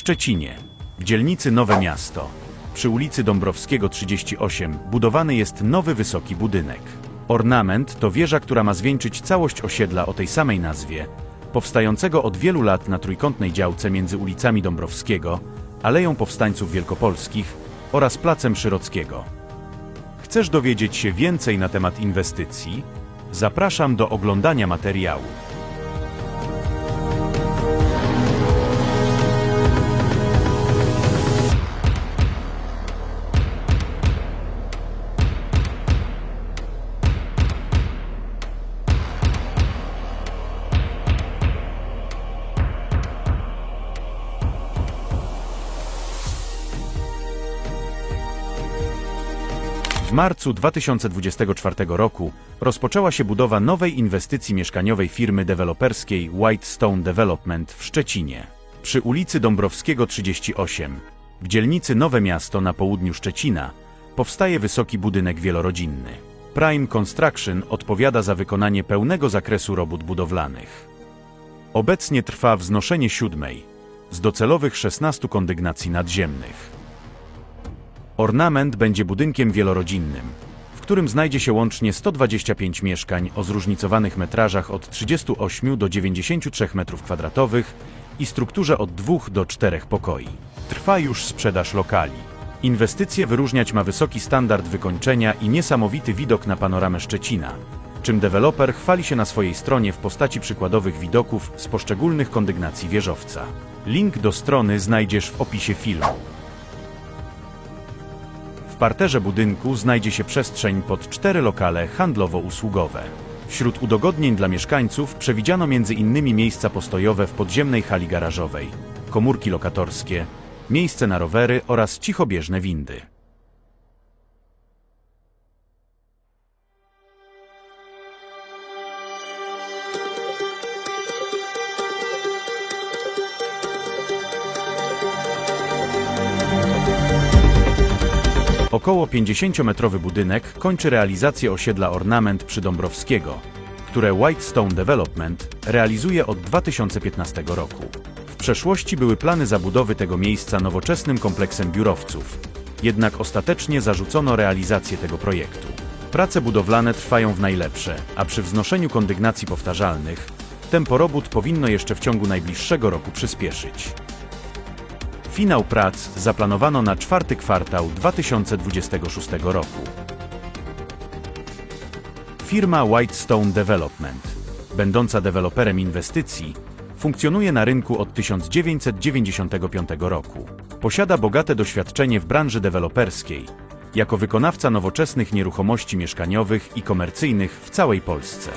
Szczecinie, w dzielnicy Nowe Miasto, przy ulicy Dąbrowskiego 38, budowany jest nowy wysoki budynek. Ornament to wieża, która ma zwieńczyć całość osiedla o tej samej nazwie, powstającego od wielu lat na trójkątnej działce między ulicami Dąbrowskiego, Aleją Powstańców Wielkopolskich oraz Placem Szyrockiego. Chcesz dowiedzieć się więcej na temat inwestycji? Zapraszam do oglądania materiału. W marcu 2024 roku rozpoczęła się budowa nowej inwestycji mieszkaniowej firmy deweloperskiej Whitestone Development w Szczecinie, przy ulicy Dąbrowskiego 38, w dzielnicy Nowe Miasto na południu Szczecina, powstaje wysoki budynek wielorodzinny. Prime Construction odpowiada za wykonanie pełnego zakresu robót budowlanych. Obecnie trwa wznoszenie 7. z docelowych 16 kondygnacji nadziemnych. Ornament będzie budynkiem wielorodzinnym, w którym znajdzie się łącznie 125 mieszkań o zróżnicowanych metrażach od 38 do 93 m2 i strukturze od 2 do 4 pokoi. Trwa już sprzedaż lokali. Inwestycje wyróżniać ma wysoki standard wykończenia i niesamowity widok na panoramę Szczecina, czym deweloper chwali się na swojej stronie w postaci przykładowych widoków z poszczególnych kondygnacji wieżowca. Link do strony znajdziesz w opisie filmu. W parterze budynku znajdzie się przestrzeń pod 4 lokale handlowo-usługowe. Wśród udogodnień dla mieszkańców przewidziano m.in. miejsca postojowe w podziemnej hali garażowej, komórki lokatorskie, miejsce na rowery oraz cichobieżne windy. Około 50-metrowy budynek kończy realizację osiedla Ornament przy Dąbrowskiego, które Whitestone Development realizuje od 2015 roku. W przeszłości były plany zabudowy tego miejsca nowoczesnym kompleksem biurowców, jednak ostatecznie zarzucono realizację tego projektu. Prace budowlane trwają w najlepsze, a przy wznoszeniu kondygnacji powtarzalnych tempo robót powinno jeszcze w ciągu najbliższego roku przyspieszyć. Finał prac zaplanowano na 4. kwartał 2026 roku. Firma Whitestone Development, będąca deweloperem inwestycji, funkcjonuje na rynku od 1995 roku. Posiada bogate doświadczenie w branży deweloperskiej, jako wykonawca nowoczesnych nieruchomości mieszkaniowych i komercyjnych w całej Polsce.